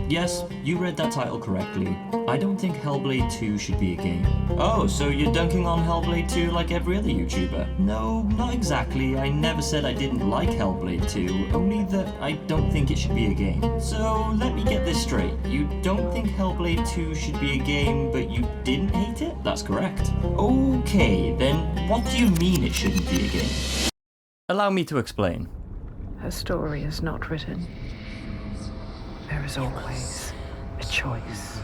Yes, you read that title correctly. I don't think Hellblade 2 should be a game. Oh, so you're dunking on Hellblade 2 like every other YouTuber? No, not exactly. I never said I didn't like Hellblade 2, only that I don't think it should be a game. So let me get this straight. You don't think Hellblade 2 should be a game, but you didn't hate it? That's correct. Okay, then what do you mean it shouldn't be a game? Allow me to explain. Her story is not written. There is always a choice.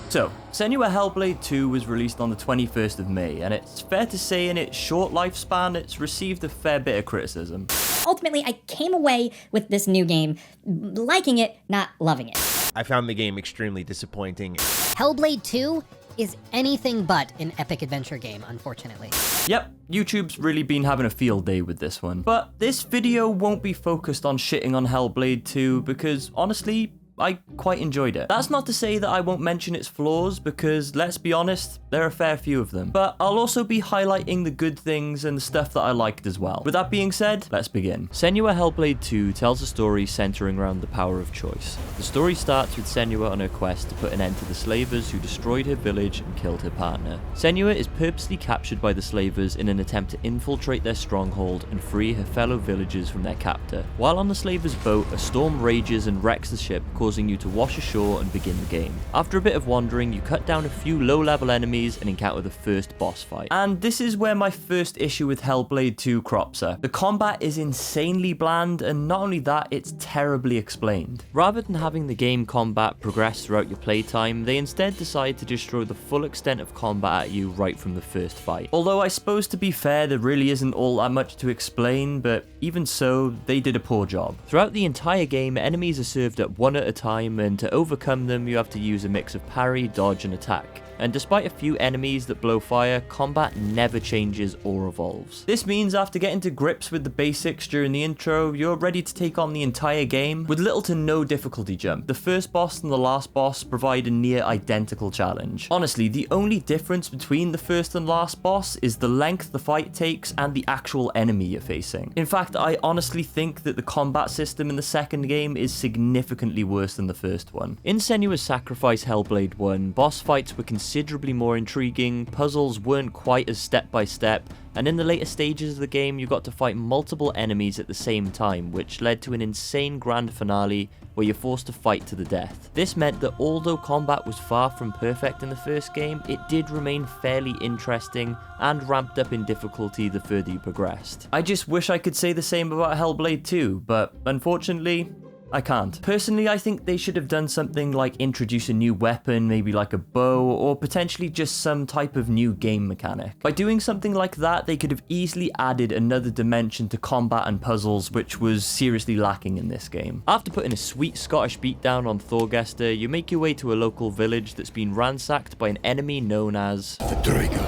So, Senua Hellblade 2 was released on the 21st of May, and it's fair to say in its short lifespan, it's received a fair bit of criticism. Ultimately, I came away with this new game liking it, not loving it. I found the game extremely disappointing. Hellblade 2 is anything but an epic adventure game, unfortunately. Yep, YouTube's really been having a field day with this one. But this video won't be focused on shitting on Hellblade 2 because, honestly, I quite enjoyed it. That's not to say that I won't mention its flaws, because let's be honest, there are a fair few of them. But I'll also be highlighting the good things and the stuff that I liked as well. With that being said, let's begin. Senua Hellblade 2 tells a story centering around the power of choice. The story starts with Senua on her quest to put an end to the slavers who destroyed her village and killed her partner. Senua is purposely captured by the slavers in an attempt to infiltrate their stronghold and free her fellow villagers from their captor. While on the slavers' boat, a storm rages and wrecks the ship, causing you to wash ashore and begin the game. After a bit of wandering, you cut down a few low-level enemies and encounter the first boss fight. And this is where my first issue with Hellblade 2 crops up. The combat is insanely bland, and not only that, it's terribly explained. Rather than having the game combat progress throughout your playtime, they instead decide to just throw the full extent of combat at you right from the first fight. Although I suppose to be fair, there really isn't all that much to explain, but even so, they did a poor job. Throughout the entire game, enemies are served up one at a time, and to overcome them you have to use a mix of parry, dodge and attack. And despite a few enemies that blow fire, combat never changes or evolves. This means after getting to grips with the basics during the intro, you're ready to take on the entire game with little to no difficulty jump. The first boss and the last boss provide a near identical challenge. Honestly, the only difference between the first and last boss is the length the fight takes and the actual enemy you're facing. In fact, I honestly think that the combat system in the second game is significantly worse than the first one. In Senua's Sacrifice Hellblade 1, boss fights were considerably more intriguing, puzzles weren't quite as step-by-step, and in the later stages of the game you got to fight multiple enemies at the same time, which led to an insane grand finale where you're forced to fight to the death. This meant that although combat was far from perfect in the first game, it did remain fairly interesting and ramped up in difficulty the further you progressed. I just wish I could say the same about Hellblade 2, but unfortunately, I can't. Personally, I think they should have done something like introduce a new weapon, maybe like a bow, or potentially just some type of new game mechanic. By doing something like that, they could have easily added another dimension to combat and puzzles, which was seriously lacking in this game. After putting a sweet Scottish beatdown on Thorgester, you make your way to a local village that's been ransacked by an enemy known as the Draugr.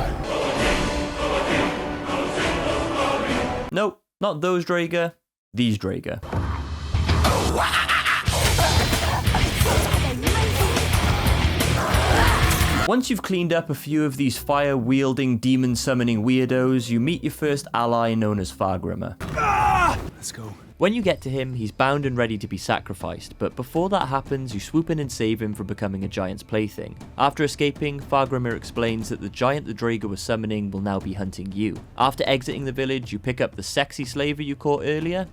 Nope, not those Draugr, these Draugr. Once you've cleaned up a few of these fire-wielding, demon-summoning weirdos, you meet your first ally known as Fargrimr. Let's go. When you get to him, he's bound and ready to be sacrificed, but before that happens, you swoop in and save him from becoming a giant's plaything. After escaping, Fargrimr explains that the giant the Draugr was summoning will now be hunting you. After exiting the village, you pick up the sexy slaver you caught earlier,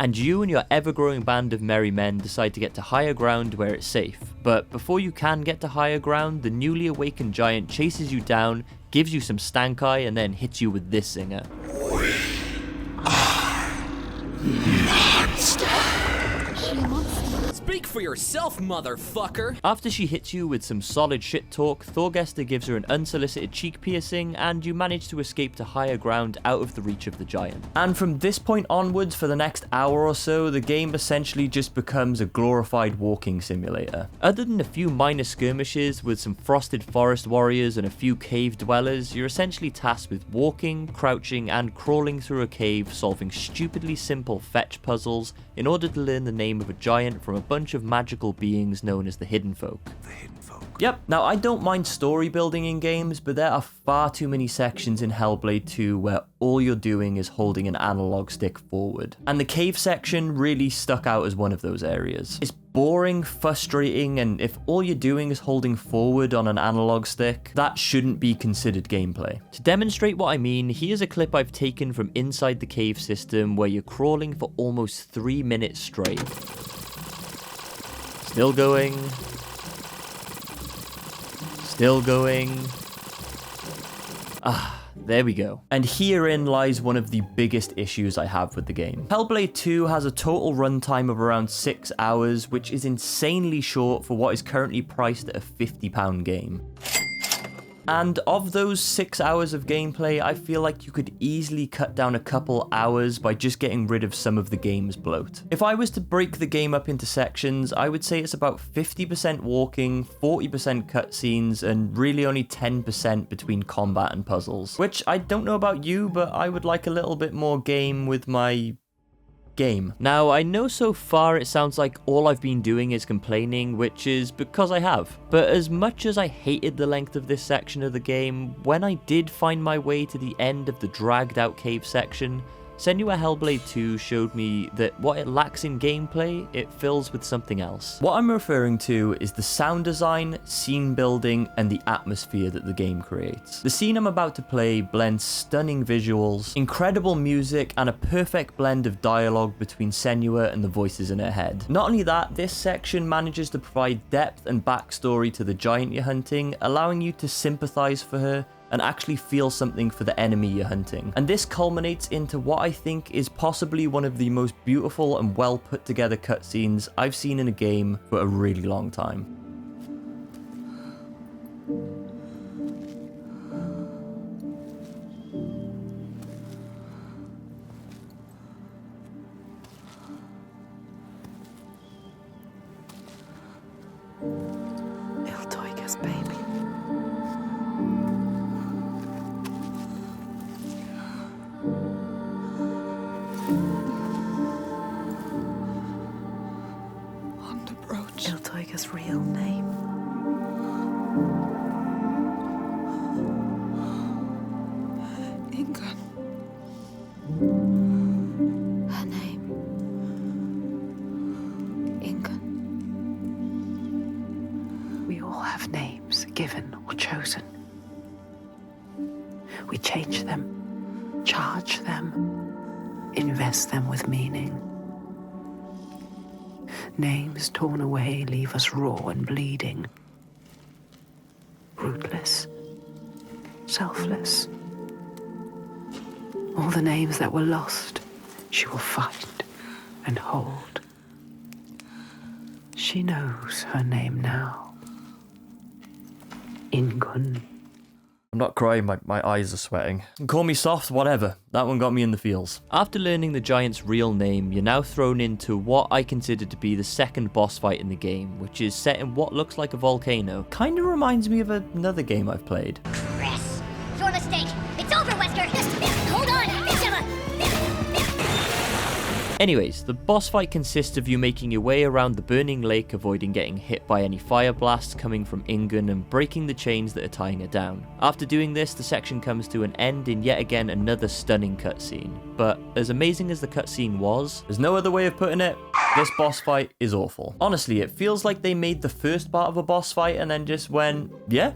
and you and your ever-growing band of merry men decide to get to higher ground where it's safe. But before you can get to higher ground, the newly awakened giant chases you down, gives you some stank eye, and then hits you with this zinger. Speak for yourself, motherfucker! After she hits you with some solid shit talk, Thorgester gives her an unsolicited cheek piercing, and you manage to escape to higher ground out of the reach of the giant. And from this point onwards, for the next hour or so, the game essentially just becomes a glorified walking simulator. Other than a few minor skirmishes with some frosted forest warriors and a few cave dwellers, you're essentially tasked with walking, crouching, and crawling through a cave, solving stupidly simple fetch puzzles in order to learn the name of a giant from a bunch bunch of magical beings known as the Hidden Folk. Yep, now I don't mind story building in games, but there are far too many sections in Hellblade 2 where all you're doing is holding an analog stick forward. And the cave section really stuck out as one of those areas. It's boring, frustrating, and if all you're doing is holding forward on an analog stick, that shouldn't be considered gameplay. To demonstrate what I mean, here's a clip I've taken from inside the cave system where you're crawling for almost 3 minutes straight. Still going. Still going. There we go. And herein lies one of the biggest issues I have with the game. Hellblade 2 has a total runtime of around 6 hours, which is insanely short for what is currently priced at a £50 game. And of those 6 hours of gameplay, I feel like you could easily cut down a couple hours by just getting rid of some of the game's bloat. If I was to break the game up into sections, I would say it's about 50% walking, 40% cutscenes, and really only 10% between combat and puzzles. Which, I don't know about you, but I would like a little bit more game with my game. Now, I know so far it sounds like all I've been doing is complaining, which is because I have. But as much as I hated the length of this section of the game, when I did find my way to the end of the dragged out cave section, Senua Hellblade 2 showed me that what it lacks in gameplay, it fills with something else. What I'm referring to is the sound design, scene building, and the atmosphere that the game creates. The scene I'm about to play blends stunning visuals, incredible music, and a perfect blend of dialogue between Senua and the voices in her head. Not only that, this section manages to provide depth and backstory to the giant you're hunting, allowing you to sympathize for her and actually feel something for the enemy you're hunting. And this culminates into what I think is possibly one of the most beautiful and well put together cutscenes I've seen in a game for a really long time. Iltoiga's baby. Iltoiga's real name. Ingun. Her name. Ingun. We all have names, given or chosen. We change them, charge them, invest them with meaning. Names torn away leave us raw and bleeding. Rootless. Selfless. All the names that were lost, she will fight and hold. She knows her name now. Ingun. I'm not crying, my eyes are sweating. Call me soft, whatever. That one got me in the feels. After learning the giant's real name, you're now thrown into what I consider to be the second boss fight in the game, which is set in what looks like a volcano. Kinda reminds me of another game I've played. Chris, your mistake. It's over, Wesker. Hold on. Anyways, the boss fight consists of you making your way around the burning lake, avoiding getting hit by any fire blasts coming from Ingun and breaking the chains that are tying her down. After doing this, the section comes to an end in yet again another stunning cutscene. But as amazing as the cutscene was, there's no other way of putting it, this boss fight is awful. Honestly, it feels like they made the first part of a boss fight and then just went, yeah,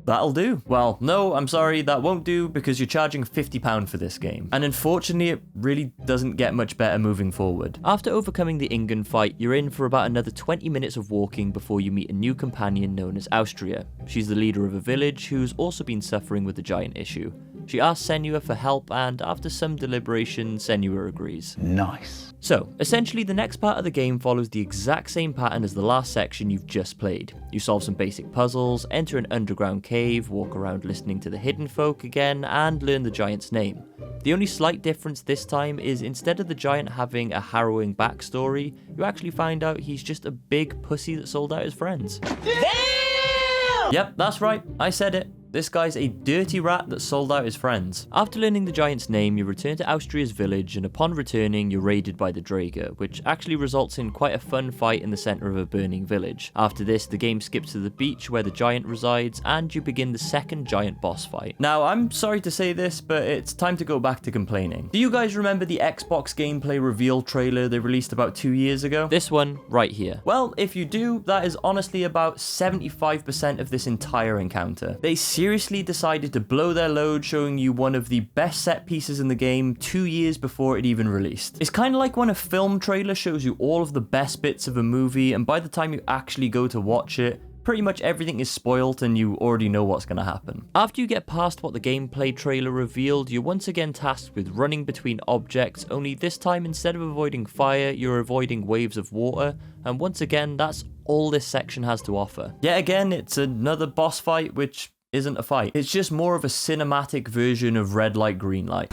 that'll do. Well, no, I'm sorry, that won't do because you're charging £50 for this game. And unfortunately, it really doesn't get much better moving forward. After overcoming the Ingun fight, you're in for about another 20 minutes of walking before you meet a new companion known as Austria. She's the leader of a village who's also been suffering with the giant issue. She asks Senua for help, and after some deliberation, Senua agrees. Nice. So, essentially the next part of the game follows the exact same pattern as the last section you've just played. You solve some basic puzzles, enter an underground cave, walk around listening to the Hidden Folk again, and learn the giant's name. The only slight difference this time is instead of the giant having a harrowing backstory, you actually find out he's just a big pussy that sold out his friends. Damn! Yep, that's right, I said it. This guy's a dirty rat that sold out his friends. After learning the giant's name, you return to Austria's village, and upon returning, you're raided by the Draeger, which actually results in quite a fun fight in the center of a burning village. After this, the game skips to the beach where the giant resides, and you begin the second giant boss fight. Now, I'm sorry to say this, but it's time to go back to complaining. Do you guys remember the Xbox gameplay reveal trailer they released about 2 years ago? This one right here. Well, if you do, that is honestly about 75% of this entire encounter. They seriously decided to blow their load showing you one of the best set pieces in the game 2 years before it even released. It's kind of like when a film trailer shows you all of the best bits of a movie, and by the time you actually go to watch it, pretty much everything is spoiled and you already know what's going to happen. After you get past what the gameplay trailer revealed, you're once again tasked with running between objects, only this time instead of avoiding fire, you're avoiding waves of water, and once again, that's all this section has to offer. Yet again, it's another boss fight, which isn't a fight. It's just more of a cinematic version of red light, green light.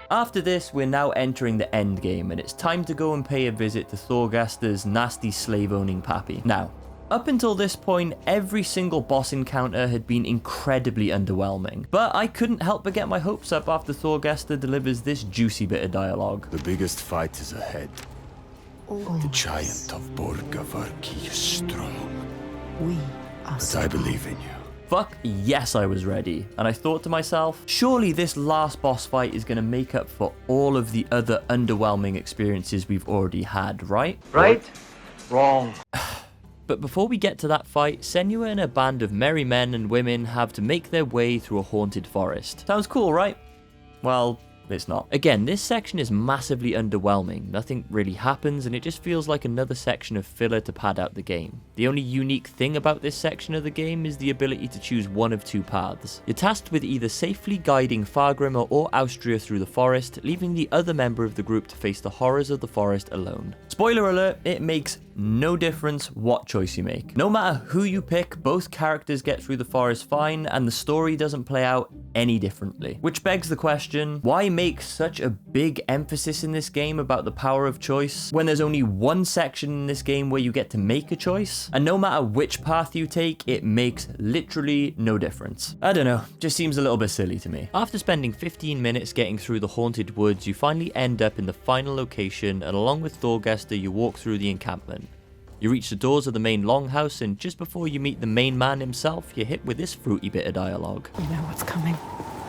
After this, we're now entering the end game, and it's time to go and pay a visit to Thorgaster's nasty slave-owning pappy. Now, up until this point, every single boss encounter had been incredibly underwhelming, but I couldn't help but get my hopes up after Thorgaster delivers this juicy bit of dialogue. The biggest fight is ahead. The giant of Borgavarki is strong. We are But I believe in you. Fuck yes, I was ready, and I thought to myself, surely this last boss fight is going to make up for all of the other underwhelming experiences we've already had, right? Right? Wrong. But before we get to that fight, Senua and a band of merry men and women have to make their way through a haunted forest. Sounds cool, right? Well, it's not. Again, this section is massively underwhelming. Nothing really happens, and it just feels like another section of filler to pad out the game. The only unique thing about this section of the game is the ability to choose one of two paths. You're tasked with either safely guiding Fargrimr or Austria through the forest, leaving the other member of the group to face the horrors of the forest alone. Spoiler alert, it makes no difference what choice you make. No matter who you pick, both characters get through the forest fine, and the story doesn't play out any differently. Which begs the question, why make such a big emphasis in this game about the power of choice when there's only one section in this game where you get to make a choice? And no matter which path you take, it makes literally no difference. I don't know, just seems a little bit silly to me. After spending 15 minutes getting through the haunted woods, you finally end up in the final location, and along with Thorgaster, you walk through the encampment. You reach the doors of the main longhouse, and just before you meet the main man himself, you're hit with this fruity bit of dialogue. We know what's coming.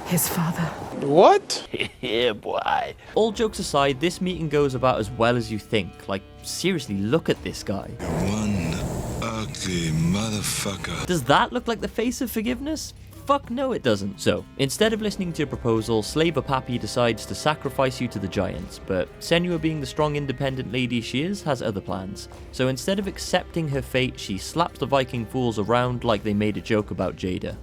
His father. What? Yeah, boy. All jokes aside, this meeting goes about as well as you think. Like, seriously, look at this guy. One ugly motherfucker. Does that look like the face of forgiveness? Fuck no, it doesn't. So, instead of listening to your proposal, Slaver Pappy decides to sacrifice you to the giants, but Senua, being the strong independent lady she is, has other plans. So instead of accepting her fate, she slaps the Viking fools around like they made a joke about Jada.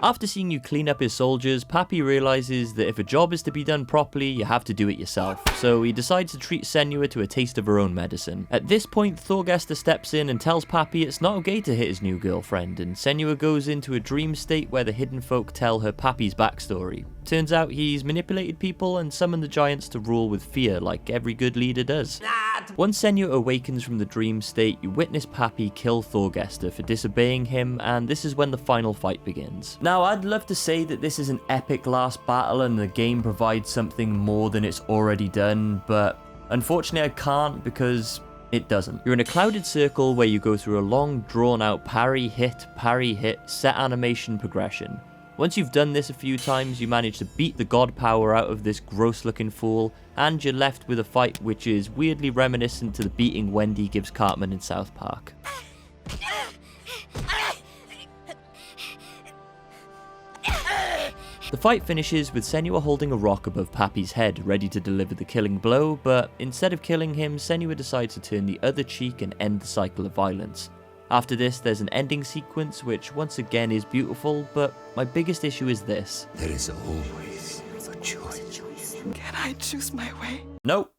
After seeing you clean up his soldiers, Pappy realizes that if a job is to be done properly, you have to do it yourself. So he decides to treat Senua to a taste of her own medicine. At this point, Thorgaster steps in and tells Pappy it's not okay to hit his new girlfriend, and Senua goes into a dream state where the hidden folk tell her Pappy's backstory. Turns out he's manipulated people and summoned the giants to rule with fear like every good leader does. Once Senua awakens from the dream state, you witness Pappy kill Thorgaster for disobeying him, and this is when the final fight begins. Now, I'd love to say that this is an epic last battle and the game provides something more than it's already done, but unfortunately I can't because it doesn't. You're in a clouded circle where you go through a long, drawn-out parry-hit, set animation progression. Once you've done this a few times, you manage to beat the god power out of this gross-looking fool, and you're left with a fight which is weirdly reminiscent to the beating Wendy gives Cartman in South Park. The fight finishes with Senua holding a rock above Pappy's head, ready to deliver the killing blow, but instead of killing him, Senua decides to turn the other cheek and end the cycle of violence. After this, there's an ending sequence which once again is beautiful, but my biggest issue is this. There is always a choice. Can I choose my way? Nope.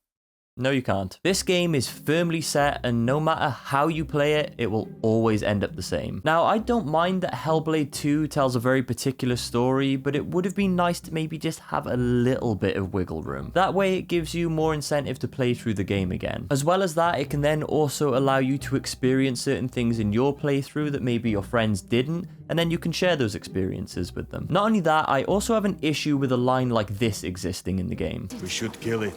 No, you can't. This game is firmly set, and no matter how you play it, it will always end up the same. Now, I don't mind that Hellblade 2 tells a very particular story, but it would have been nice to maybe just have a little bit of wiggle room. That way, it gives you more incentive to play through the game again. As well as that, it can then also allow you to experience certain things in your playthrough that maybe your friends didn't, and then you can share those experiences with them. Not only that, I also have an issue with a line like this existing in the game. We should kill it.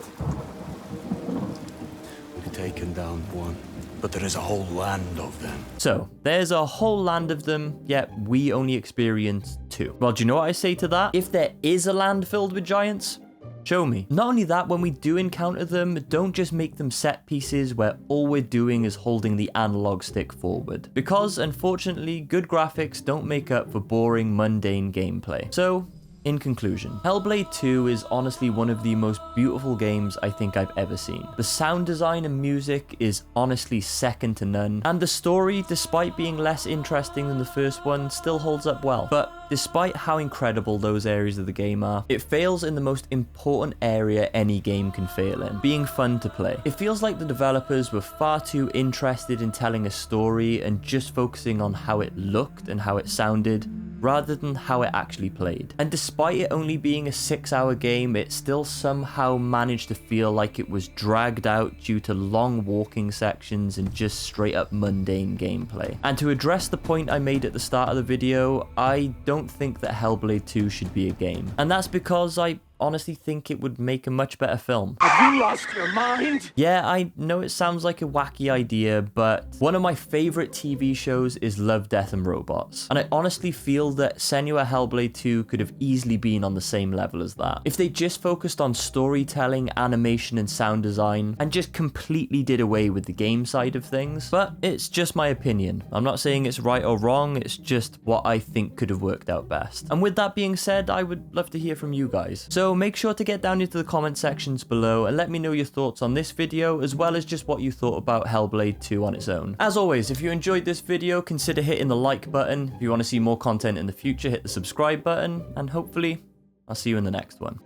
We've taken down one, but there is a whole land of them. So, there's a whole land of them, yet we only experienced 2. Well, do you know what I say to that? If there is a land filled with giants, show me. Not only that, when we do encounter them, don't just make them set pieces where all we're doing is holding the analog stick forward. Because, unfortunately, good graphics don't make up for boring, mundane gameplay. So, in conclusion, Hellblade 2 is honestly one of the most beautiful games I think I've ever seen. The sound design and music is honestly second to none, and the story, despite being less interesting than the first one, still holds up well. But despite how incredible those areas of the game are, it fails in the most important area any game can fail in, being fun to play. It feels like the developers were far too interested in telling a story and just focusing on how it looked and how it sounded, rather than how it actually played. And despite it only being a 6-hour game, it still somehow managed to feel like it was dragged out due to long walking sections and just straight up mundane gameplay. And to address the point I made at the start of the video, I don't think that Hellblade 2 should be a game. And that's because I honestly think it would make a much better film. Have you lost your mind? Yeah, I know it sounds like a wacky idea, but one of my favorite TV shows is Love, Death and Robots. And I honestly feel that Senua Hellblade 2 could have easily been on the same level as that. If they just focused on storytelling, animation and sound design, and just completely did away with the game side of things. But it's just my opinion. I'm not saying it's right or wrong, it's just what I think could have worked out best. And with that being said, I would love to hear from you guys. So make sure to get down into the comment sections below and let me know your thoughts on this video, as well as just what you thought about Hellblade 2 on its own. As always, if you enjoyed this video, consider hitting the like button. If you want to see more content in the future, hit the subscribe button, and hopefully I'll see you in the next one.